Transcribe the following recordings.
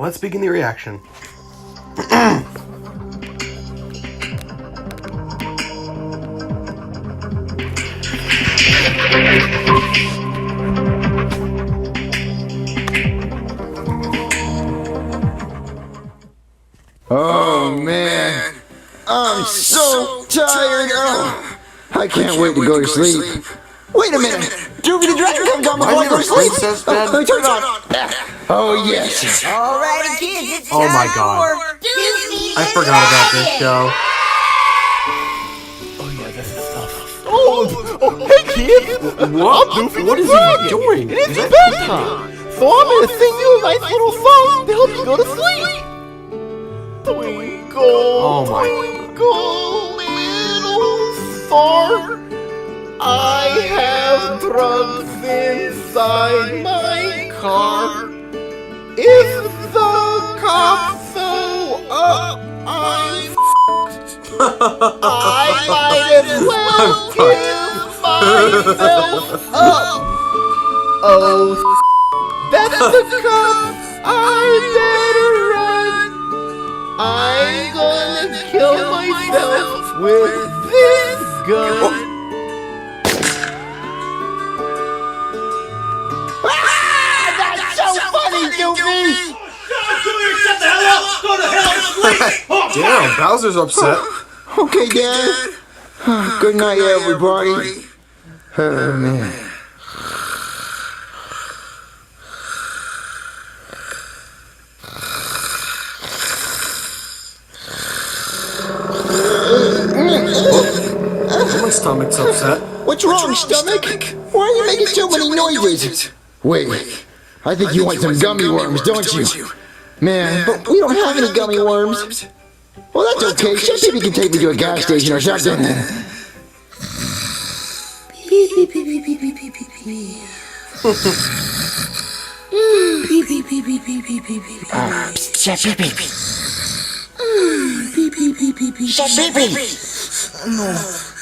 let's begin the reaction. Oh man, I'm so tired. Oh, I can't wait to go to sleep. Wait a minute, Doofy the Dragon comes on before I go to sleep. Let me turn it on. Oh yes. Alrighty, kids, it's Oh my time God. for Doofy I forgot about this show. Oh, hey kids! What? What is he doing? It is bedtime! So I'm gonna sing you a nice little song to help you go to sleep! Twinkle, Oh my. twinkle, little star, I have drugs inside my car. If the cops show up, I might as well give myself up. Oh, that's the cops. I better run. I'm gonna kill myself with this gun. Ah, that's so funny, Doofy. Shut the hell up! Go to hell and sleep! Damn, Bowser's upset. Okay, Dad. Good night, everybody. Oh man. My stomach's upset. What's wrong, stomach? Why are you making so many noises? Wait, I think you want some gummy worms, don't you? Man, but we don't have any gummy worms. Well, that's okay. Chef Baby can take me to a gas station or something. Beep, beep, beep, beep, beep, beep, beep, beep, beep. Beep, beep, beep, beep, beep, beep, beep, beep. Chef Baby. Beep, beep, beep, beep, beep. Chef Baby.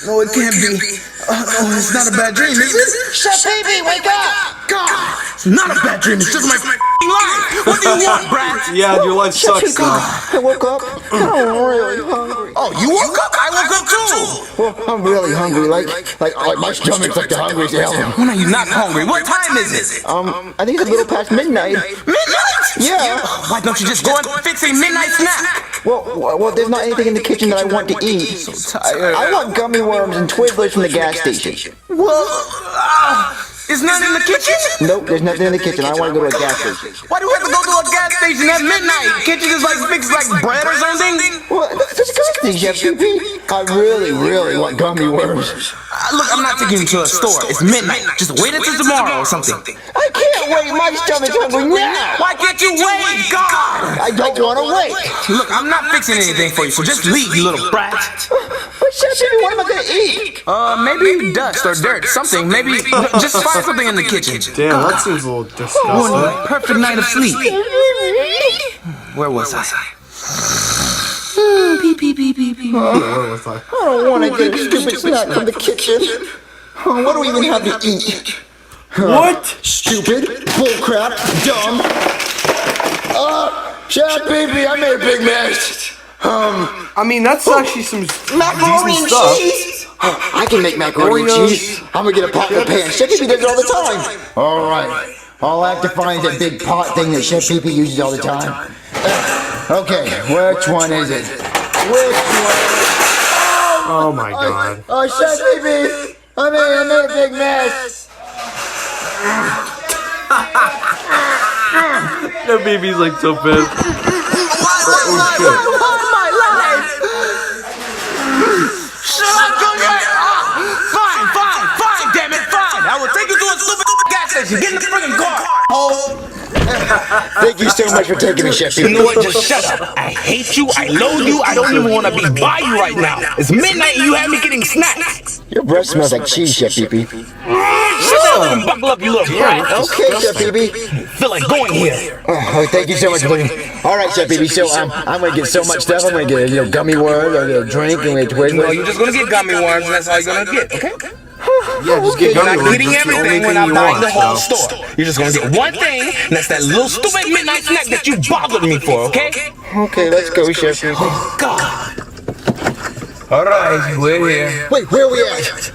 No, it can't be. No, it's not a bad dream, is it? Chef Baby, wake up! God, it's not a bad dream. It's just my f***ing life. What do you want, Brad? Yeah, your life sucks, though. I woke up. I'm really hungry. Oh, you woke up? I woke up too. Well, I'm really hungry. Like my stomach's like the hungriest hell. When are you not hungry? What time is it? I think it's a little past midnight. Midnight? Yeah. Why don't you just go and fix a midnight snack? Well, there's not anything in the kitchen that I want to eat. Tired. I want gummy worms and Twizzlers from the gas station. Well, is none in the kitchen? Nope, there's nothing in the kitchen. I want to go to a gas station. Why do we have to go to a gas station at midnight? Can't you just like fix like bread or something? Well, that's disgusting, Chef Baby. I really want gummy worms. Look, I'm not taking you to a store. It's midnight. Just wait until tomorrow or something. I can't wait. My stomach's hungry now. Why can't you wait? God! I don't want to wait. Look, I'm not fixing anything for you, so just leave, you little brat. But Chef Baby, what am I going to eat? Maybe dust or dirt, something. Maybe just find something in the kitchen. Damn, that seems a little disgusting. One perfect night of sleep. Where was I? Beep, beep, beep, beep, beep. Where was I? I don't want to get a stupid snack from the kitchen. Oh, what do we even have to eat? What? Stupid, bullcrap, dumb. Chef Baby, I made a big mess. I mean, that's actually some Macaroni decent and stuff. cheese. I can make macaroni and Oreos. cheese. I'm gonna get a pot in the pan. Chef Baby does it all the time. All right. All I have to find is a big pot thing that Chef Baby uses all the time. Okay, which one is it? Which one? Oh my God. Oh, Chef Baby! I made a big mess. That baby's like so pissed. Oh shit. My life! Shut up, Junior! Fine, damn it, fine! I will take you to a stupid gas station. Get in the friggin' car! Oh! Thank you so much for taking me, Chef Baby. You know what? Just shut up. I hate you. I loathe you. I don't even want to be by you right now. It's midnight and you have me getting snacks. Your breath smells like cheese, Chef Baby. Shut up and buckle up, you little brat. Okay, Chef Baby. Feel like going here. Oh, thank you so much, William. All right, Chef Baby. So I'm gonna get so much stuff. I'm gonna get gummy worms. I'm gonna get a drink and get Twizzlers. No, you're just gonna get gummy worms, and that's all you're gonna get. Okay? Yeah, just get You're gummy not worms. getting That's the only everything thing when I'm you buying want, the whole so. store. You're just gonna get one thing, and that's that little stupid midnight snack that you bothered me for, okay? Okay, let's go, Chef Pee Pee. Oh, God. All right, we're here. Wait, where are we at?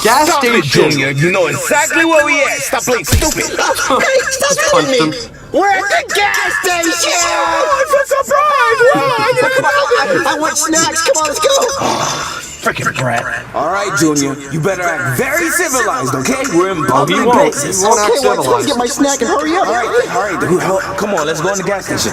Gas Stop it, station. Junior. You know exactly where we at. Stop playing stupid. Hey, stop Punch hitting them. me! We're at the gas station! It's a surprise! I want snacks. Come on, let's go. Freaking brat. All right, Junior. You better act very civilized, okay? We're in public he won't. places. He won't act Okay, well, let's civilized. get my snack and hurry up. All right. Come on, let's go in the gas station.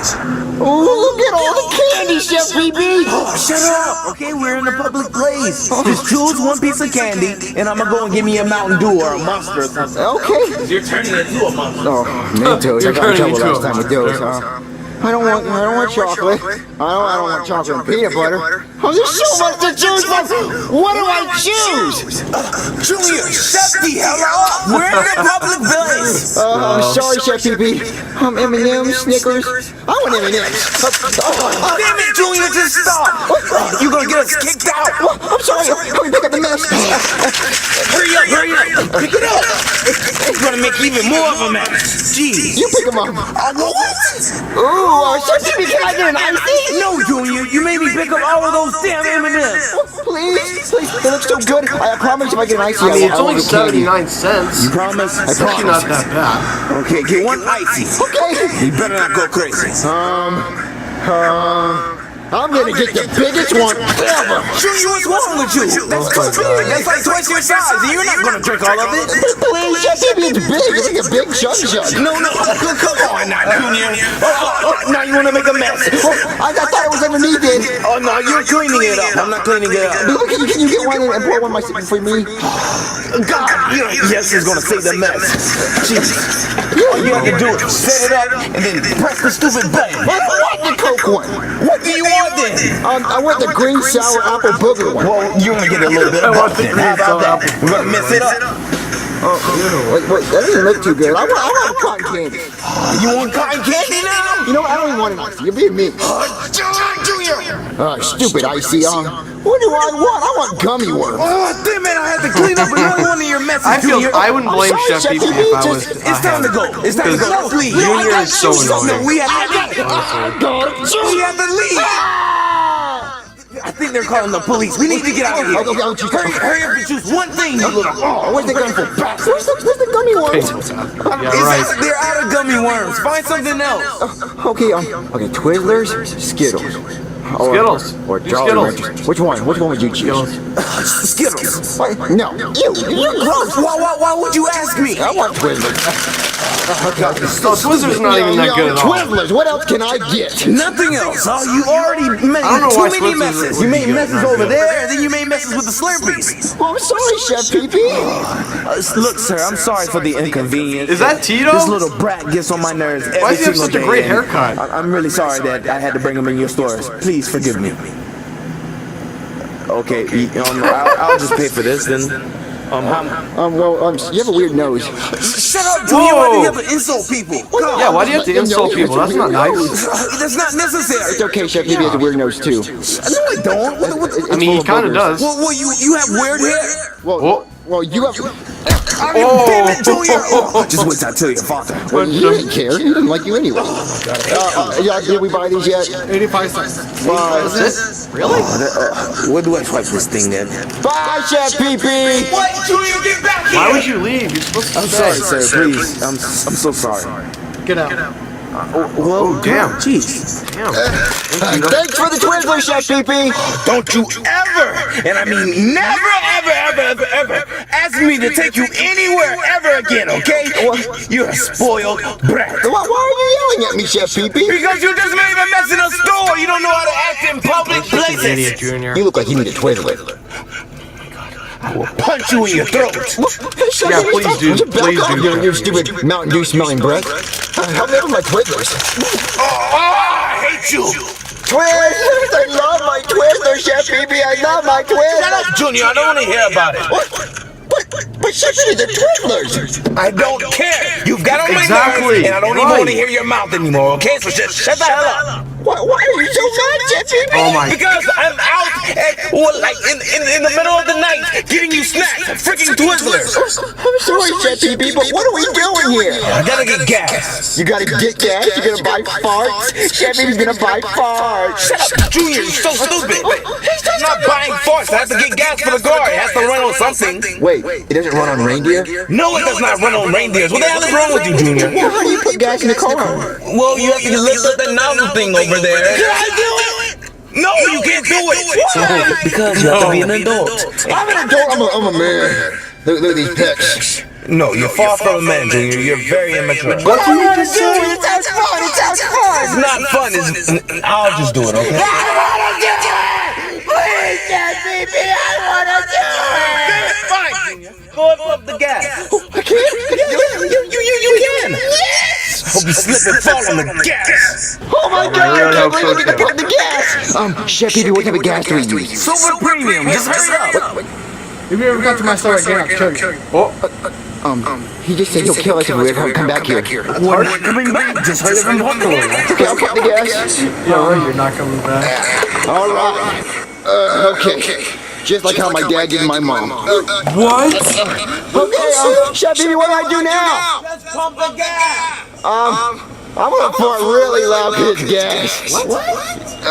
Oh, look at all the candy, Chef Pee Pee. Shut up, okay? We're in a public place. Just choose one piece of candy, and I'm gonna go and give me a Mountain Dew or a Monster or something. Okay. You're turning into a monster. Oh, Mentos. I You're got in turning trouble into last a time with those. I don't want chocolate. I don't want chocolate and peanut butter. Oh, there's so much to choose from. What do I choose? Junior, shut the hell up. We're in a public place. I'm sorry, Chef Pee Pee. M&M's, Snickers. I want M&M's. Damn it, Junior, just stop. You're gonna get us kicked out. I'm sorry. Let me pick up the mess. Hurry up. Pick it up. It's gonna make even more of a mess. Jeez. You pick them up. What? Ooh, Chef Pee Pee, can I get an icy? No, Junior, you made me pick up all of those damn M&Ms. Please, they look so good. I promise if I get an icy, I mean, it's I only won't get candy. 79 cents. You promise? It's actually not that bad. Okay, get one icy. Okay. You better not go crazy. I'm gonna get the biggest one ever. Junior, what's wrong with you? That's too big. That's like twice your size, and you're not gonna drink all of it. Please, Chef Pee Pee, it's big. It's like a big chug. No, come on now, Junior. Now you wanna make a mess. I thought it was underneath it. Oh no, you're cleaning it up. I'm not cleaning it up. Look, can you get one and pour one for me? God, yes, it's gonna save the mess. Jeez. All you have to do is set it up and then press the stupid button. I want the Coke one. What do you want then? I want the green sour apple booger one. Well, you're gonna get a little bit of both then. How about that? We're gonna mix it up. Wait, that doesn't look too good. I want cotton candy. You want cotton candy now? You know what? I don't even want an icy. You're being mean. Junior! Stupid icy. What do I want? I want gummy worms. Oh, damn it, I had to clean up another one of your messes, Junior. I wouldn't blame sorry, Chef Pee Pee Chef Pee if I Pee, was. It's time to go. It's time to go. Let's leave. Junior is so annoying. No, we have Honestly. we have to leave. I think they're calling the police. We need to get out of here. Okay, Hurry up and choose one thing, you little. where's the gun for? Where's the gummy worms? Yeah, right. They're out of gummy worms. Find something else. Okay, Twizzlers, Skittles. Skittles. Or Do Jolly Skittles. Ranchers. Which one would you choose? Skittles. What? No. You're gross. Why would you ask me? I want Twizzlers. No, Twizzlers not even that good at all. Twizzlers, what else can I get? Nothing else. Oh, you already made I don't know too why many Twizzlers messes. would You be made good. messes over there, and then you made messes with the Slurpees. Oh, I'm sorry, Chef Pee Pee. Look, sir, I'm sorry for the inconvenience. Is that Tito? This little brat gets on my nerves every Why does he have single such a day, great and haircut? I'm really sorry that I had to bring him in your stores. Please forgive me. Okay, I'll just pay for this then. You have a weird nose. Shut up, Junior. Why do you have to insult people? Yeah, why do you have to insult people? That's not nice. That's not necessary. It's okay, Chef Pee Pee has a weird nose too. No, I don't. I mean, he kind of does. Well, you have weird hair. Well, you have. Damn it, Junior. Just wait till I tell your father. Well, you didn't care. He didn't like you anyway. Did we buy these yet? 85 cents. Bye. Really? Where do I swipe this thing then? Bye, Chef Pee Pee. What? Junior, get back here! Why would you leave? You're supposed to I'm sorry, sir. Please. I'm so sorry. Get out. Well, damn. Jeez. Damn. Thanks for the Twizzlers, Chef Pee Pee. Don't you ever, and I mean never, ever ask me to take you anywhere ever again, okay? You're a spoiled brat. Why are you yelling at me, Chef Pee Pee? Because you just made a mess in a store. You don't know how to act in public Idiot, places. Junior. You look like you need a Twizzler. I will punch you in your throat. Yeah, please do. Please do. You stupid Mountain Dew smelling breath. Help me with my Twizzlers. I hate you. Twizzlers! I love my Twizzlers, Chef Pee Pee. I love my Twizzlers. Shut up, Junior. I don't want to hear about it. But Chef Pee Pee, they're Twizzlers. I don't care. You've got on my Exactly. nerves, and I don't even Right. want to hear your mouth anymore, okay? So just shut the hell up. Why are you so mad, Jeffy? Oh my. Because I'm out at, well, like in the middle of the night getting you snacks at freaking Twizzlers. I'm sorry, Jeffy, but what are we doing here? I gotta get gas. You gotta get gas? You're gonna buy farts? Jeffy's gonna buy farts. Shut up, Junior, you're so stupid. I'm not buying farts. I have to get gas for the car. It has to run on something. Wait, it doesn't run on reindeer? No, it does not run on reindeers. What the hell is wrong with you, Junior? Well, how do you put gas in the car? Well, you have to lift up that nozzle thing over there. Can I do it? No, you can't do it. Why? Because you have to be an adult. I'm an adult. I'm a man. Look at these pecs. No, you're far from a man, Junior. You're very immature. What do you just do? It sounds fun. It sounds fun. It's not fun. I'll just do it, okay? I wanna do it. Please, Jeffy, I wanna do it. Fine, Junior. Go up the gas. I can't. You can. Yes. Hope you slip and fall on the gas. Oh my God! I can't believe we can put the gas. Chef Baby, what type of gas do we use? Silver Premium. Just hurry up. If you ever got to my store again, I'll kill you. He just said he'll kill us if we ever come back here. We're not coming back. Just hurry up and walk away. Okay, I'll put the gas. Yeah, right, you're not coming back. All right. Okay. Just like how my dad did my mom. What? Okay, Chef Baby, what do I do now? Just pump the gas. I'm gonna fart really loud because it's gas.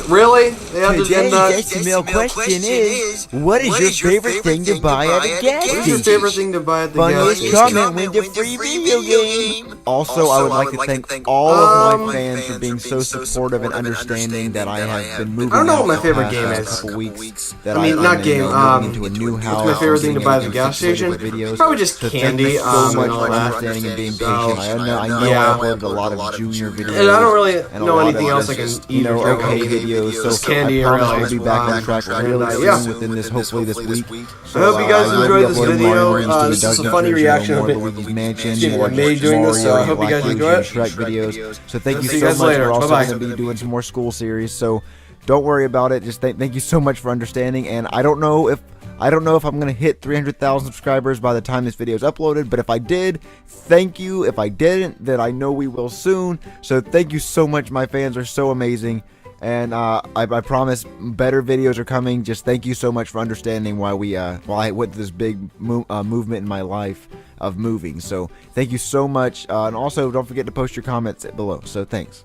Really? They have to do Today's that? SML question is, what is your favorite thing to buy at a gas What's your station? favorite thing to buy at the gas Funniest station? comment wins a free video game. Also, I would like to thank all of my fans for being so supportive and understanding that I have been moving. I don't know what out my the favorite past, game is. Couple weeks that I mean, not game, moving into a new house. What's my favorite thing to getting buy at the everything gas situated station? with videos. Probably just So candy, thank you so and much all for that. understanding and being So, patient. I know yeah. I uploaded a lot of junior videos. And I don't really and a know lot anything of else I can just, eat or drink. okay videos. So Just candy, I promise really. we'll be back on track really soon Yeah. within this, hopefully this week. I hope you guys enjoyed this video. This is a funny reaction of it. More me doing this, so I hope you guys enjoy it. Shrek videos. So thank you See you so guys much. later. We're also Bye-bye. going to be doing some more school series, so don't worry about it. Just thank you so much for understanding. And I don't know if I'm going to hit 300,000 subscribers by the time this video is uploaded, but if I did, thank you. If I didn't, then I know we will soon. So thank you so much. My fans are so amazing. And I promise better videos are coming. Just thank you so much for understanding why I went through this big movement in my life of moving. So thank you so much. And also don't forget to post your comments below. So thanks.